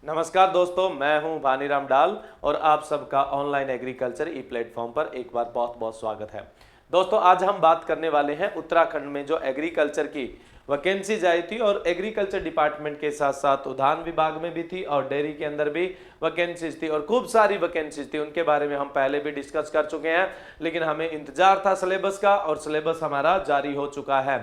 नमस्कार दोस्तों, मैं हूं भानीराम डाल और आप सबका ऑनलाइन एग्रीकल्चर ई प्लेटफॉर्म पर एक बार बहुत बहुत स्वागत है। दोस्तों, आज हम बात करने वाले हैं उत्तराखंड में जो एग्रीकल्चर की वैकेंसीज आई थी और एग्रीकल्चर डिपार्टमेंट के साथ साथ उद्यान विभाग में भी थी और डेयरी के अंदर भी वैकेंसीज थी और खूब सारी वैकेंसीज थी। उनके बारे में हम पहले भी डिस्कस कर चुके हैं, लेकिन हमें इंतजार था सिलेबस का और सिलेबस हमारा जारी हो चुका है।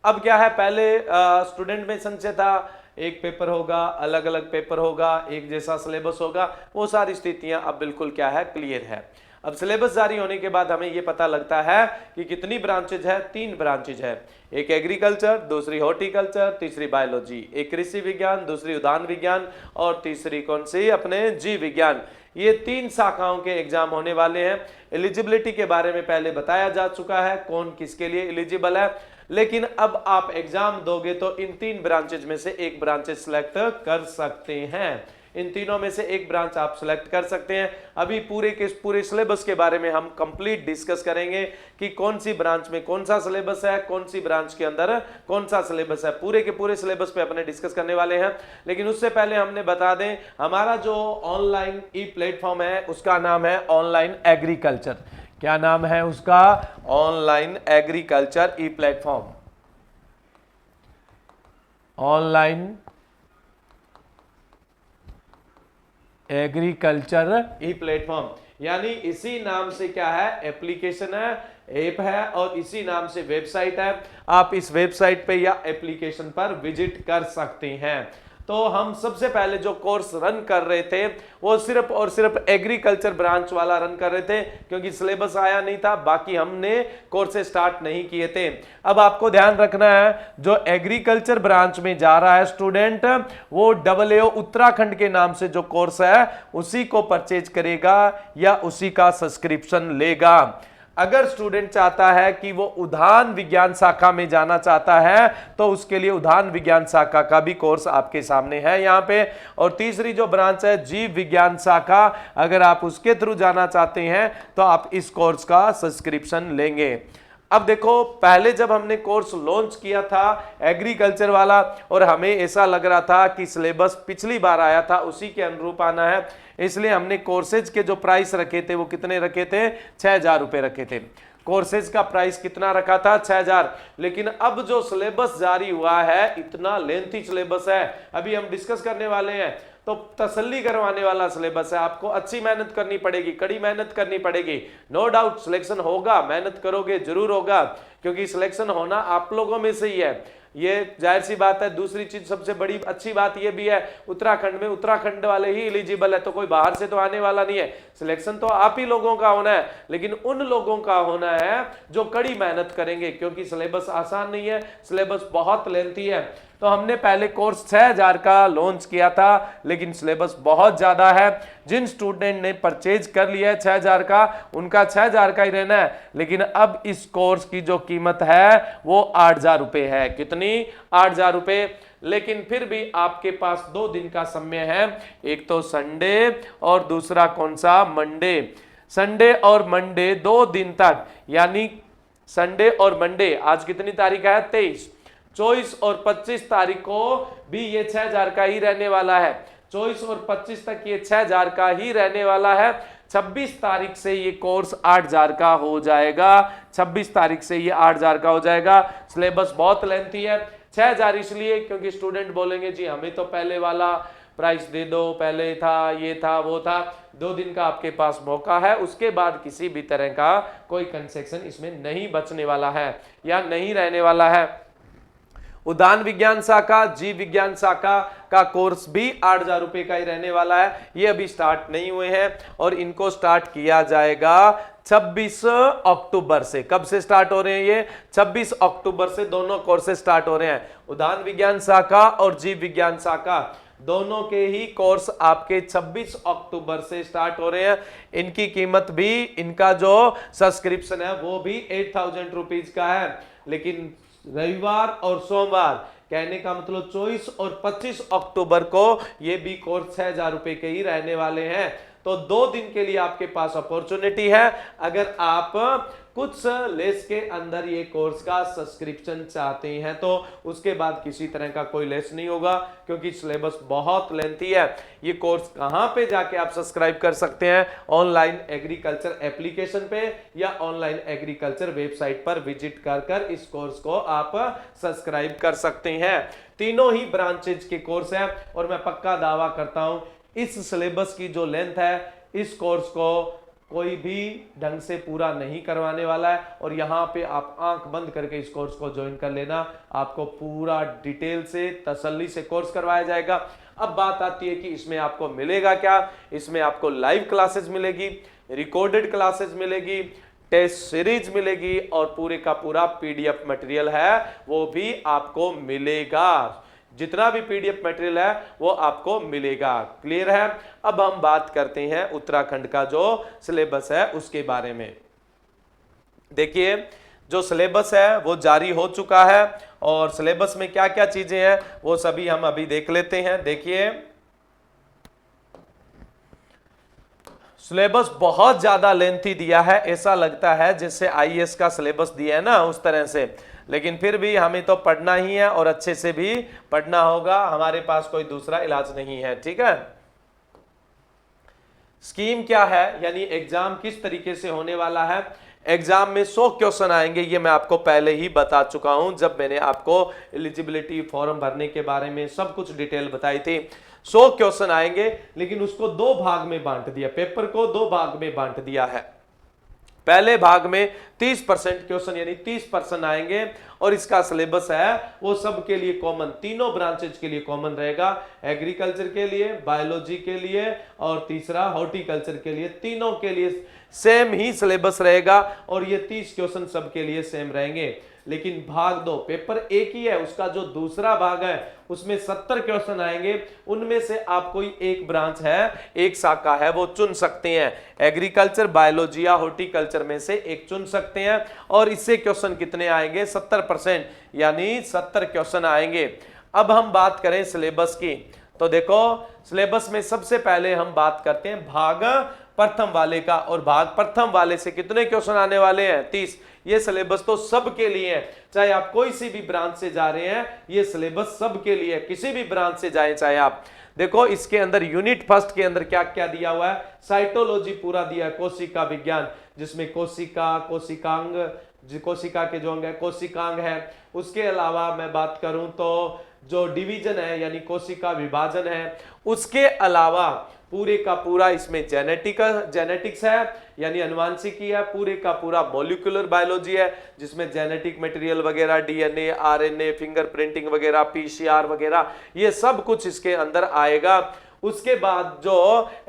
अब क्या है, पहले स्टूडेंट में संशय था, एक पेपर होगा, अलग अलग पेपर होगा, एक जैसा सिलेबस होगा, वो सारी स्थितियां अब बिल्कुल क्या है, क्लियर है। अब सिलेबस जारी होने के बाद हमें ये पता लगता है कि कितनी ब्रांचेज है, 3 ब्रांचेज है। एक एग्रीकल्चर, दूसरी हॉर्टिकल्चर, तीसरी बायोलॉजी। एक कृषि विज्ञान, दूसरी उद्यान विज्ञान और तीसरी कौन सी, अपने जीव विज्ञान। ये 3 शाखाओं के एग्जाम होने वाले हैं। एलिजिबिलिटी के बारे में पहले बताया जा चुका है, कौन किसके लिए एलिजिबल है, लेकिन अब आप एग्जाम दोगे तो इन 3 ब्रांचेज में से एक ब्रांचेज सिलेक्ट कर सकते हैं। इन तीनों में से एक ब्रांच आप सिलेक्ट कर सकते हैं। अभी पूरे सिलेबस के बारे में हम कंप्लीट डिस्कस करेंगे कि कौन सी ब्रांच में कौन सा सिलेबस है, कौन सी ब्रांच के अंदर कौन सा सिलेबस है। पूरे के पूरे सिलेबस पे अपने डिस्कस करने वाले हैं। लेकिन उससे पहले हमने बता दें, हमारा जो ऑनलाइन ई प्लेटफॉर्म है उसका नाम है ऑनलाइन एग्रीकल्चर। क्या नाम है उसका? ऑनलाइन एग्रीकल्चर ई प्लेटफॉर्म। ऑनलाइन एग्रीकल्चर ई प्लेटफॉर्म, यानी इसी नाम से क्या है, एप्लीकेशन है, ऐप है और इसी नाम से वेबसाइट है। आप इस वेबसाइट पे या एप्लीकेशन पर विजिट कर सकते हैं। तो हम सबसे पहले जो कोर्स रन कर रहे थे वो सिर्फ और सिर्फ एग्रीकल्चर ब्रांच वाला रन कर रहे थे, क्योंकि सिलेबस आया नहीं था। बाकी हमने कोर्स स्टार्ट नहीं किए थे। अब आपको ध्यान रखना है, जो एग्रीकल्चर ब्रांच में जा रहा है स्टूडेंट, वो AAO उत्तराखंड के नाम से जो कोर्स है उसी को परचेज करेगा या उसी का सब्सक्रिप्शन लेगा। अगर स्टूडेंट चाहता है कि वो उद्यान विज्ञान शाखा में जाना चाहता है तो उसके लिए उद्यान विज्ञान शाखा का भी कोर्स आपके सामने है यहाँ पे। और तीसरी जो ब्रांच है जीव विज्ञान शाखा, अगर आप उसके थ्रू जाना चाहते हैं तो आप इस कोर्स का सब्सक्रिप्शन लेंगे। अब देखो, पहले जब हमने कोर्स लॉन्च किया था एग्रीकल्चर वाला और हमें ऐसा लग रहा था कि सिलेबस पिछली बार आया था उसी के अनुरूप आना है, इसलिए हमने कोर्सेज के जो प्राइस रखे थे वो कितने रखे थे, 6,000 रुपए रखे थे। कोर्सेज का प्राइस कितना रखा था, 6,000। लेकिन अब जो सिलेबस जारी हुआ है, इतना लेंथी सिलेबस है, अभी हम डिस्कस करने वाले हैं, तो तसल्ली करवाने वाला सिलेबस है। आपको अच्छी मेहनत करनी पड़ेगी, कड़ी मेहनत करनी पड़ेगी। नो डाउट सिलेक्शन होगा, मेहनत करोगे जरूर होगा, क्योंकि सिलेक्शन होना आप लोगों में से ही है, ये जाहिर सी बात है। दूसरी चीज, सबसे बड़ी अच्छी बात ये भी है, उत्तराखंड में उत्तराखंड वाले ही एलिजिबल है, तो कोई बाहर से तो आने वाला नहीं है। सिलेक्शन तो आप ही लोगों का होना है, लेकिन उन लोगों का होना है जो कड़ी मेहनत करेंगे, क्योंकि सिलेबस आसान नहीं है, सिलेबस बहुत लेंथी है। तो हमने पहले कोर्स 6,000 का लॉन्च किया था, लेकिन सिलेबस बहुत ज्यादा है। जिन स्टूडेंट ने परचेज कर लिया है 6,000 का, उनका 6,000 का ही रहना है। लेकिन अब इस कोर्स की जो कीमत है वो 8,000 रुपए है। कितनी? 8,000 रुपए। लेकिन फिर भी आपके पास 2 दिन का समय है, एक तो संडे और दूसरा कौन सा, मंडे। संडे और मंडे 2 दिन तक, यानी संडे और मंडे, आज कितनी तारीख है, 23, 24 और 25 तारीख को भी ये 6,000 का ही रहने वाला है। 24 और 25 तक ये 6,000 का ही रहने वाला है। 26 तारीख से ये कोर्स 8,000 का हो जाएगा। 26 तारीख से ये 8,000 का हो जाएगा। सिलेबस बहुत लेंथी है। 6,000 इसलिए क्योंकि स्टूडेंट बोलेंगे जी हमें तो पहले वाला प्राइस दे दो, पहले था, ये था, वो था। 2 दिन का आपके पास मौका है, उसके बाद किसी भी तरह का कोई कंसेक्शन इसमें नहीं बचने वाला है या नहीं रहने वाला है। उद्यान विज्ञान शाखा, जीव विज्ञान शाखा का कोर्स भी 8,000 रुपए का ही रहने वाला है। ये अभी स्टार्ट नहीं हुए हैं और इनको स्टार्ट किया जाएगा 26 अक्टूबर से। कब से स्टार्ट हो रहे हैं ये? 26 अक्टूबर से दोनों कोर्सेज स्टार्ट हो रहे हैं। उद्यान विज्ञान शाखा और जीव विज्ञान शाखा दोनों के ही कोर्स आपके 26 अक्टूबर से स्टार्ट हो रहे हैं। इनकी कीमत भी, इनका जो सब्सक्रिप्शन है वो भी 8,000 रुपीज का है। लेकिन रविवार और सोमवार, कहने का मतलब 24 और 25 अक्टूबर को ये भी कोर्स 6,000 रुपए के ही रहने वाले हैं। तो 2 दिन के लिए आपके पास अपॉर्चुनिटी है। अगर आप कुछ लेस के अंदर ये कोर्स का सब्सक्रिप्शन चाहते हैं तो उसके बाद किसी तरह का कोई लेस नहीं होगा, क्योंकि सिलेबस बहुत लेंथी है। ये कोर्स कहां पे जाके आप सब्सक्राइब कर सकते हैं? ऑनलाइन एग्रीकल्चर एप्लीकेशन पे या ऑनलाइन एग्रीकल्चर वेबसाइट पर विजिट कर इस कोर्स को आप सब्सक्राइब कर सकते हैं। तीनों ही ब्रांचेज के कोर्स है और मैं पक्का दावा करता हूं इस सिलेबस की जो लेंथ है, इस कोर्स को कोई भी ढंग से पूरा नहीं करवाने वाला है। और यहां पे आप आंख बंद करके इस कोर्स को ज्वाइन कर लेना, आपको पूरा डिटेल से तसल्ली से कोर्स करवाया जाएगा। अब बात आती है कि इसमें आपको मिलेगा क्या? इसमें आपको लाइव क्लासेस मिलेगी, रिकॉर्डेड क्लासेस मिलेगी, टेस्ट सीरीज मिलेगी और पूरे का पूरा पीडीएफ मटेरियल है वो भी आपको मिलेगा। जितना भी पीडीएफ मटेरियल है वो आपको मिलेगा। क्लियर है? अब हम बात करते हैं उत्तराखंड का जो सिलेबस है उसके बारे में। देखिए, जो सिलेबस है वो जारी हो चुका है और सिलेबस में क्या क्या चीजें हैं वो सभी हम अभी देख लेते हैं। देखिए, सिलेबस बहुत ज्यादा लेंथी दिया है, ऐसा लगता है जैसे आईएएस का सिलेबस दिया है ना उस तरह से, लेकिन फिर भी हमें तो पढ़ना ही है और अच्छे से भी पढ़ना होगा, हमारे पास कोई दूसरा इलाज नहीं है। ठीक है, स्कीम क्या है, यानी एग्जाम किस तरीके से होने वाला है। एग्जाम में 100 क्वेश्चन आएंगे, ये मैं आपको पहले ही बता चुका हूं जब मैंने आपको एलिजिबिलिटी फॉर्म भरने के बारे में सब कुछ डिटेल बताई थी। 100 क्वेश्चन आएंगे, लेकिन उसको 2 भाग में बांट दिया, पेपर को 2 भाग में बांट दिया है। पहले भाग में 30% क्वेश्चन यानी 30% आएंगे और इसका सिलेबस है वो सबके लिए कॉमन, तीनों ब्रांचेज के लिए कॉमन रहेगा, एग्रीकल्चर के लिए, बायोलॉजी के लिए और तीसरा हॉर्टिकल्चर के लिए, तीनों के लिए सेम ही सिलेबस रहेगा और ये 30 क्वेश्चन सबके लिए सेम रहेंगे। लेकिन भाग 2 पेपर एक ही है, उसका जो दूसरा भाग है उसमें 70 क्वेश्चन आएंगे, उनमें से आप कोई एक ब्रांच है, एक शाखा है वो चुन सकते हैं, एग्रीकल्चर, बायोलॉजी या हॉर्टिकल्चर में से एक चुन सकते हैं और इससे क्वेश्चन कितने आएंगे? 70%, यानी 70 क्वेश्चन आएंगे। अब हम बात करें सिलेबस की, तो देखो सिलेबस में सबसे पहले हम बात करते हैं भाग प्रथम वाले का, और भाग प्रथम वाले से कितने क्वेश्चन आने वाले हैं? 30। ये सिलेबस तो सबके लिए है, चाहे आप कोई सी भी ब्रांच से जा रहे हैं, ये सिलेबस सबके लिए है, किसी भी ब्रांच से जाएं चाहे आप। देखो इसके अंदर यूनिट फर्स्ट के अंदर क्या क्या दिया हुआ है, साइटोलॉजी पूरा दिया है, कोशिका विज्ञान, जिसमें कोशिका, कोशिकांग, कोशिका के जो अंग है कोशिकांग है। उसके अलावा मैं बात करूं तो जो डिवीजन है यानी कोशिका विभाजन है, उसके अलावा पूरे का पूरा इसमें जेनेटिक्स है यानी अनुवांशिकी है, पूरे का पूरा मॉलिक्यूलर बायोलॉजी है जिसमें जेनेटिक मटेरियल वगैरह, डीएनए, आरएनए, फिंगरप्रिंटिंग वगैरह, पीसीआर वगैरह, ये सब कुछ इसके अंदर आएगा। उसके बाद जो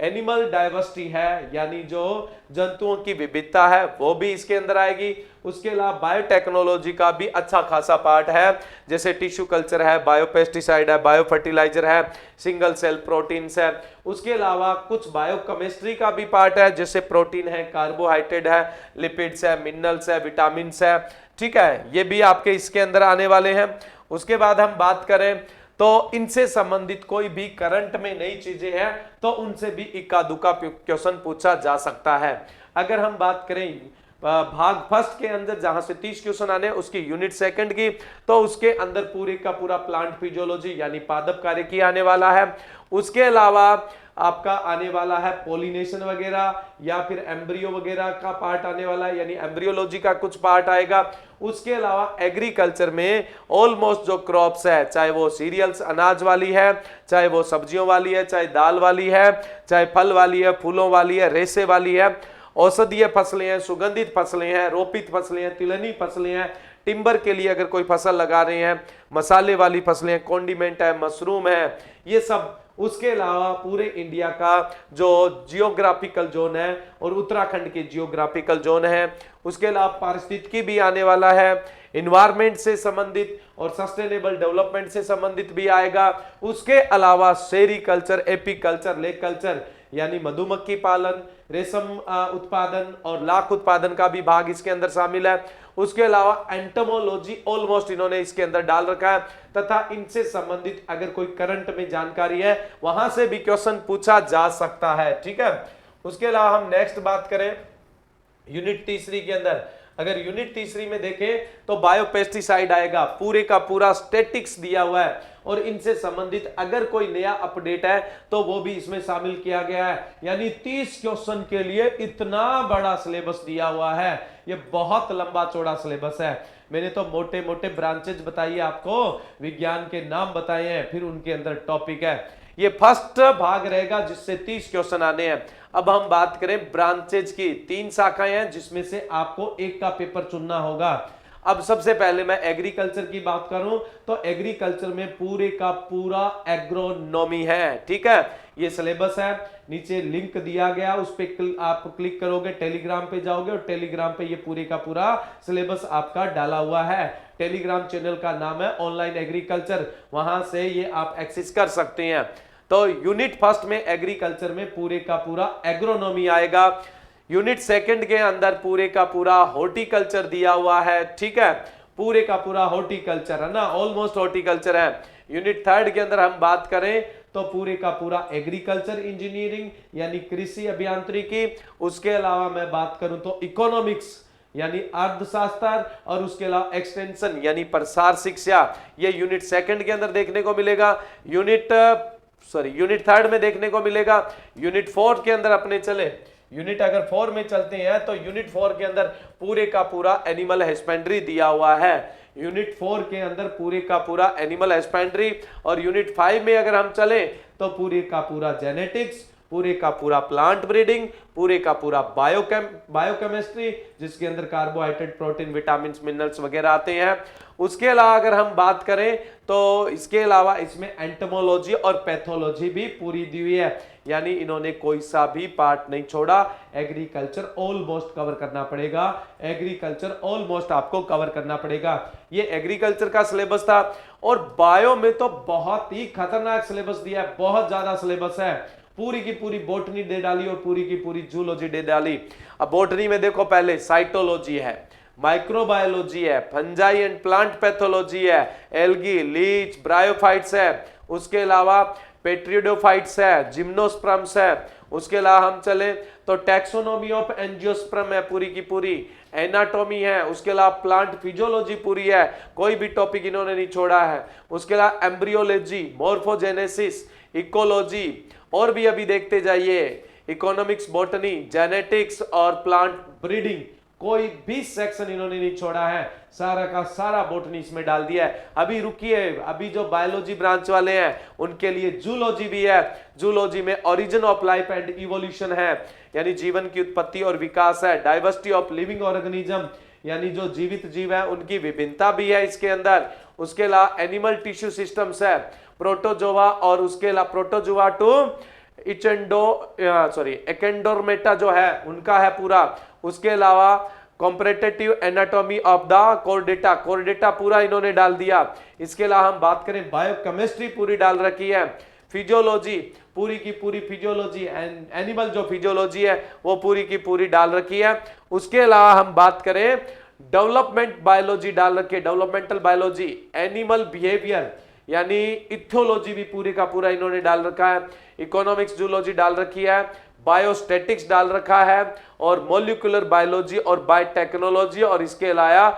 एनिमल डाइवर्सिटी है यानी जो जंतुओं की विविधता है वो भी इसके अंदर आएगी। उसके अलावा बायोटेक्नोलॉजी का भी अच्छा खासा पार्ट है, जैसे टिश्यू कल्चर है, बायोपेस्टिसाइड है, बायोफर्टिलाइजर है, सिंगल सेल प्रोटीन्स है। उसके अलावा कुछ बायोकेमिस्ट्री का भी पार्ट है, जैसे प्रोटीन है, कार्बोहाइड्रेट है, लिपिड्स है, मिनरल्स है, विटामिन्स है। ठीक है, ये भी आपके इसके अंदर आने वाले हैं। उसके बाद हम बात करें तो इनसे संबंधित कोई भी करंट में नई चीजें हैं तो उनसे भी इक्का दुक्का क्वेश्चन पूछा जा सकता है। अगर हम बात करें भाग फर्स्ट के अंदर जहां से 30 क्वेश्चन आने उसकी यूनिट सेकंड की, तो उसके अंदर पूरे का पूरा प्लांट फिजियोलॉजी यानी पादप कार्यकी आने वाला है। उसके अलावा आपका आने वाला है पॉलिनेशन वगैरह या फिर एम्ब्रियो वगैरह का पार्ट आने वाला है, यानी एम्ब्रियोलॉजी का कुछ पार्ट आएगा। उसके अलावा एग्रीकल्चर में ऑलमोस्ट जो क्रॉप्स है, चाहे वो सीरियल्स अनाज वाली है, चाहे वो सब्जियों वाली है, चाहे दाल वाली है, चाहे फल वाली है, फूलों वाली है, रेशे वाली है, औषधीय फसलें हैं, सुगंधित फसलें हैं, रोपित फसलें हैं, तिलहनी फसलें हैं, टिम्बर के लिए अगर कोई फसल लगा रहे हैं, मसाले वाली फसलें हैं, कॉन्डिमेंट है, मशरूम है, ये सब। उसके अलावा पूरे इंडिया का जो जियोग्राफिकल जोन है और उत्तराखंड के जियोग्राफिकल जोन है, उसके अलावा पारिस्थितिकी भी आने वाला है, इन्वायरमेंट से संबंधित और सस्टेनेबल डेवलपमेंट से संबंधित भी आएगा। उसके अलावा सेरीकल्चर, एपीकल्चर, लेक कल्चर यानी मधुमक्खी पालन, रेशम उत्पादन और लाख उत्पादन का भी भाग इसके अंदर शामिल है। उसके अलावा एंटोमोलॉजी ऑलमोस्ट इन्होंने इसके अंदर डाल रखा है, तथा इनसे संबंधित अगर कोई करंट में जानकारी है वहां से भी क्वेश्चन पूछा जा सकता है। ठीक है, उसके अलावा हम नेक्स्ट बात करें यूनिट तीसरी के अंदर अगर यूनिट तीसरी में देखें तो बायोपेस्टिसाइड आएगा, पूरे का पूरा स्टैटिक्स दिया हुआ है और इनसे संबंधित अगर कोई नया अपडेट है तो वो भी इसमें शामिल किया गया है। यानी 30 क्वेश्चन के लिए इतना बड़ा सिलेबस दिया हुआ है, ये बहुत लंबा चौड़ा सिलेबस है। मैंने तो मोटे मोटे ब्रांचेज बताइए आपको, विज्ञान के नाम बताए हैं, फिर उनके अंदर टॉपिक है। ये फर्स्ट भाग रहेगा जिससे 30 क्वेश्चन आने हैं। अब हम बात करें ब्रांचेज की, 3 शाखाएं हैं जिसमें से आपको एक का पेपर चुनना होगा। अब सबसे पहले मैं एग्रीकल्चर की बात करूं तो एग्रीकल्चर में पूरे का पूरा एग्रोनॉमी है, ठीक है। ये सिलेबस है, नीचे लिंक दिया गया, उस पे आप क्लिक करोगे, टेलीग्राम पे जाओगे और टेलीग्राम पे ये पूरे का पूरा सिलेबस आपका डाला हुआ है। टेलीग्राम चैनल का नाम है ऑनलाइन एग्रीकल्चर, वहां से ये आप एक्सेस कर सकते हैं। तो यूनिट फर्स्ट में एग्रीकल्चर में पूरे का पूरा एग्रोनॉमी आएगा। यूनिट सेकंड के अंदर पूरे का पूरा हॉर्टिकल्चर दिया हुआ है, ठीक है, पूरे का पूरा हॉर्टिकल्चर है ना, ऑलमोस्ट हॉर्टिकल्चर है। यूनिट थर्ड के अंदर हम बात करें तो पूरे का पूरा एग्रीकल्चर इंजीनियरिंग यानी कृषि अभियांत्रिकी, उसके अलावा मैं बात करूं तो इकोनॉमिक्स यानी अर्थशास्त्र, और उसके अलावा एक्सटेंशन यानी प्रसार शिक्षा, ये यूनिट सेकंड के अंदर देखने को मिलेगा। यूनिट थर्ड में देखने को मिलेगा। यूनिट फोर्थ के अंदर अपने चले, यूनिट अगर 4 में चलते हैं तो यूनिट 4 के अंदर पूरे का पूरा एनिमल हस्बेंड्री दिया हुआ है। यूनिट 4 के अंदर पूरे का पूरा एनिमल हस्बेंड्री, और यूनिट 5 में अगर हम चले तो पूरे का पूरा जेनेटिक्स, पूरे का पूरा प्लांट ब्रीडिंग, पूरे का पूरा बायोकेमिस्ट्री जिसके अंदर कार्बोहाइड्रेट, प्रोटीन, विटामिन, मिनरल्स वगैरह आते हैं। उसके अलावा अगर हम बात करें तो इसके अलावा इसमें एंटोमोलॉजी और पैथोलॉजी भी पूरी दी हुई है, यानी इन्होंने कोई सा भी पार्ट नहीं छोड़ा। एग्रीकल्चर ऑलमोस्ट कवर करना पड़ेगा, एग्रीकल्चर ऑलमोस्ट आपको कवर करना पड़ेगा। ये एग्रीकल्चर का सिलेबस था। और बायो में तो बहुत ही खतरनाक सिलेबस दिया है, बहुत ज्यादा सिलेबस है। पूरी की पूरी बोटनी दे डाली और पूरी की पूरी जूलॉजी दे डाली। अब बोटनी में देखो पहले साइटोलॉजी है, माइक्रोबायोलॉजी है, फंजाई एंड प्लांट पैथोलॉजी है, एल्गी, लीच, ब्रायोफाइट्स है, उसके अलावा पेट्रियोडोफाइट्स है, जिम्नोस्पर्म्स है। उसके अलावा हम चले तो टैक्सोनॉमी ऑफ एंजियोस्पर्म है पूरी की पूरी, एनाटॉमी है, उसके अलावा प्लांट फिजियोलॉजी पूरी है, कोई भी टॉपिक इन्होंने नहीं छोड़ा है। उसके अलावा एम्ब्रियोलॉजी, मॉर्फोजेनेसिस, इकोलॉजी, और भी अभी देखते जाइए, इकोनॉमिक्स, बॉटनी, जेनेटिक्स और प्लांट ब्रीडिंग, कोई भी सेक्शन इन्होंने नहीं छोड़ा है, सारा का सारा बॉटनी इसमें डाल दिया है। अभी रुकिए, अभी जो बायोलॉजी ब्रांच वाले हैं उनके लिए जूलॉजी भी है। जूलॉजी में origin of life and evolution है, यानी जीवन की उत्पत्ति और विकास है। डाइवर्सिटी ऑफ लिविंग ऑर्गेनिज्म, यानी जो जीवित जीव है उनकी विभिन्नता भी है इसके अंदर। उसके अलावा एनिमल टिश्यू सिस्टम्स है, प्रोटोजोआ, और उसके अलावा प्रोटोजोआ टू एकेंडोर्मेटा जो है उनका है पूरा। उसके अलावा comparative anatomy of the Chordata, Chordata पूरा इन्होंने डाल दिया। इसके अलावा हम बात करें बायोकेमिस्ट्री पूरी डाल रखी है, फिजियोलॉजी पूरी की पूरी फिजियोलॉजी, एनिमल जो फिजियोलॉजी है वो पूरी की पूरी डाल रखी है। उसके अलावा हम बात करें डेवलपमेंट बायोलॉजी डाल रखी है, डेवलपमेंटल बायोलॉजी, एनिमल बिहेवियर यानी इथियोलॉजी भी पूरी का पूरा इन्होंने डाल रखा है। इकोनॉमिक्स जूलॉजी डाल रखी है, बायोस्टैटिक्स डाल रखा है, और मॉलिक्यूलर बायोलॉजी और बायोटेक्नोलॉजी, और इसके अलावा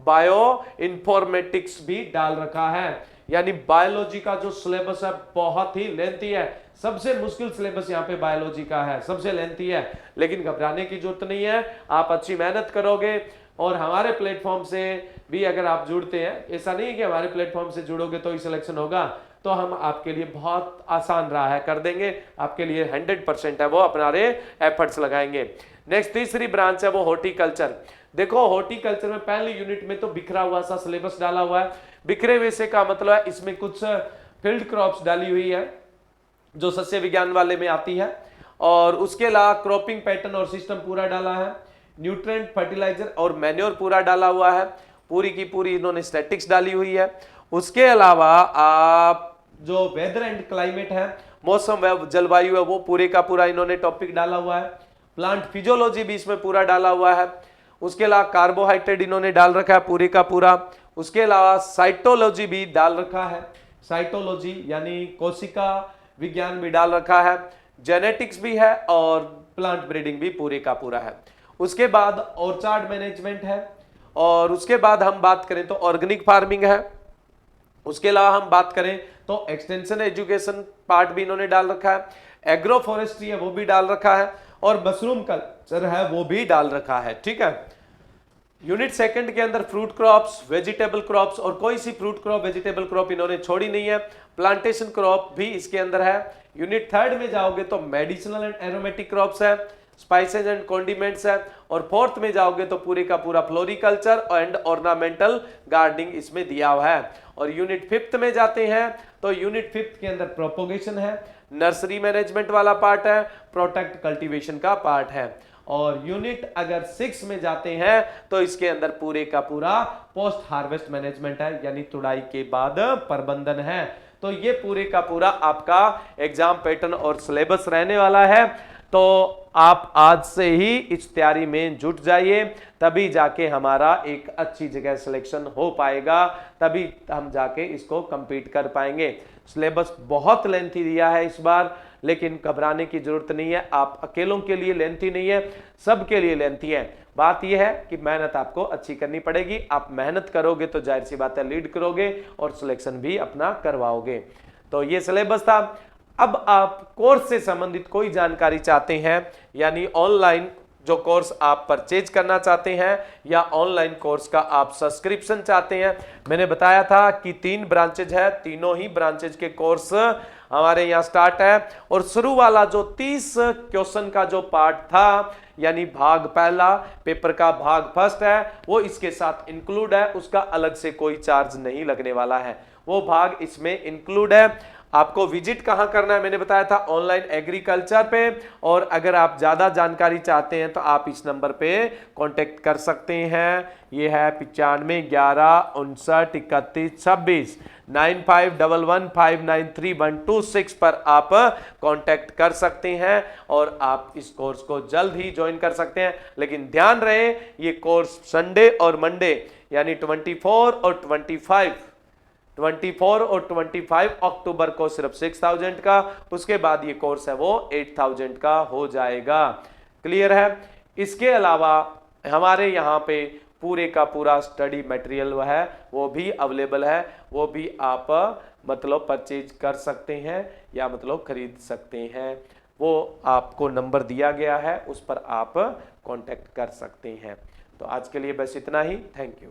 बायो इन्फॉर्मेटिक्स भी डाल रखा है। यानी बायोलॉजी का जो सिलेबस है बहुत ही लेंथी है, सबसे मुश्किल सिलेबस यहाँ पे बायोलॉजी का है, सबसे लेंथी है। लेकिन घबराने की जरूरत नहीं है, आप अच्छी मेहनत करोगे और हमारे प्लेटफॉर्म से भी अगर आप जुड़ते हैं, ऐसा नहीं है कि हमारे प्लेटफॉर्म से जुड़ोगे तो ही सिलेक्शन होगा, तो हम आपके लिए बहुत आसान रहा है कर देंगे, आपके लिए 100% है वो, अपना एफर्ट्स लगाएंगे। नेक्स्ट तीसरी ब्रांच है वो हॉर्टिकल्चर। देखो हॉर्टिकल्चर में पहले यूनिट में तो बिखरा हुआ सा सिलेबस डाला हुआ है। बिखरे हुए से का मतलब है इसमें कुछ फील्ड क्रॉप्स डाली हुई है जो सस्य विज्ञान वाले में आती है, और उसके अलावा क्रॉपिंग पैटर्न और सिस्टम पूरा डाला है, न्यूट्रिएंट, फर्टिलाइजर और मैन्योर पूरा डाला हुआ है, पूरी की पूरी इन्होंने स्टैटिक्स डाली हुई है। उसके अलावा आप जो वेदर एंड क्लाइमेट है, मौसम व जलवायु है, वो पूरे का पूरा इन्होंने टॉपिक डाला हुआ है। प्लांट फिजियोलॉजी भी इसमें पूरा डाला हुआ है। उसके अलावा कार्बोहाइड्रेट इन्होंने डाल रखा है पूरे का पूरा। उसके अलावा साइटोलॉजी भी डाल रखा है, साइटोलॉजी यानी कोशिका विज्ञान भी डाल रखा है, जेनेटिक्स भी है और प्लांट ब्रीडिंग भी पूरे का पूरा है। उसके बाद ऑर्चार्ड मैनेजमेंट है, और उसके बाद हम बात करें तो ऑर्गेनिक फार्मिंग है। उसके अलावा हम बात करें तो एक्सटेंशन एजुकेशन पार्ट भी इन्होंने डाल रखा है, एग्रो फॉरेस्ट्री है वो भी डाल रखा है, और मशरूम कल्चर है वो भी डाल रखा है। ठीक है, यूनिट सेकंड के अंदर फ्रूट क्रॉप्स, वेजिटेबल क्रॉप्स, और कोई सी फ्रूट क्रॉप वेजिटेबल क्रॉप इन्होंने छोड़ी नहीं है। प्लांटेशन क्रॉप भी इसके अंदर है। यूनिट थर्ड में जाओगे तो मेडिसिनल एंड एरोमेटिक क्रॉप्स है, स्पाइसेज एंड कॉन्डिमेंट्स है, और फोर्थ में जाओगे तो पूरे का पूरा फ्लोरिकल्चर एंड ऑर्नामेंटल गार्डनिंग इसमें दिया हुआ है। और यूनिट फिफ्थ में जाते हैं तो यूनिट फिफ्थ के अंदर प्रोपोगेशन है, नर्सरी मैनेजमेंट वाला पार्ट है, प्रोटेक्ट कल्टीवेशन का पार्ट है। और यूनिट अगर 6 में जाते हैं तो इसके अंदर पूरे का पूरा पोस्ट हार्वेस्ट मैनेजमेंट है, यानी तुड़ाई के बाद प्रबंधन है। तो ये पूरे का पूरा आपका एग्जाम पैटर्न और सिलेबस रहने वाला है। तो आप आज से ही इस तैयारी में जुट जाइए, तभी जाके हमारा एक अच्छी जगह सिलेक्शन हो पाएगा, तभी हम जाके इसको कंप्लीट कर पाएंगे। सिलेबस बहुत लेंथी दिया है इस बार, लेकिन घबराने की जरूरत नहीं है। आप अकेलों के लिए लेंथी नहीं है, सबके लिए लेंथी है। बात यह है कि मेहनत आपको अच्छी करनी पड़ेगी। आप मेहनत करोगे तो जाहिर सी बात है लीड करोगे और सिलेक्शन भी अपना करवाओगे। तो ये सिलेबस था। अब आप कोर्स से संबंधित कोई जानकारी चाहते हैं, यानी ऑनलाइन जो कोर्स आप परचेज करना चाहते हैं या ऑनलाइन कोर्स का आप सब्सक्रिप्शन चाहते हैं, मैंने बताया था कि 3 ब्रांचेज है, तीनों ही ब्रांचेज के कोर्स हमारे यहाँ स्टार्ट है। और शुरू वाला जो 30 क्वेश्चन का जो पार्ट था, यानी भाग पहला पेपर का भाग फर्स्ट है, वो इसके साथ इंक्लूड है, उसका अलग से कोई चार्ज नहीं लगने वाला है, वो भाग इसमें इंक्लूड है। आपको विजिट कहां करना है मैंने बताया था, ऑनलाइन एग्रीकल्चर पे। और अगर आप ज्यादा जानकारी चाहते हैं तो आप इस नंबर पे कांटेक्ट कर सकते हैं। ये है 95 11 59 31 26 9511593126 पर आप कांटेक्ट कर सकते हैं और आप इस कोर्स को जल्द ही ज्वाइन कर सकते हैं। लेकिन ध्यान रहे ये कोर्स संडे और मंडे यानी 24 और 25 अक्टूबर को सिर्फ 6000 का, उसके बाद ये कोर्स है वो 8000 का हो जाएगा। क्लियर है। इसके अलावा हमारे यहाँ पे पूरे का पूरा स्टडी मटेरियल है वो भी अवेलेबल है, वो भी आप मतलब परचेज कर सकते हैं या मतलब खरीद सकते हैं। वो आपको नंबर दिया गया है, उस पर आप कांटेक्ट कर सकते हैं। तो आज के लिए बस इतना ही। Thank you.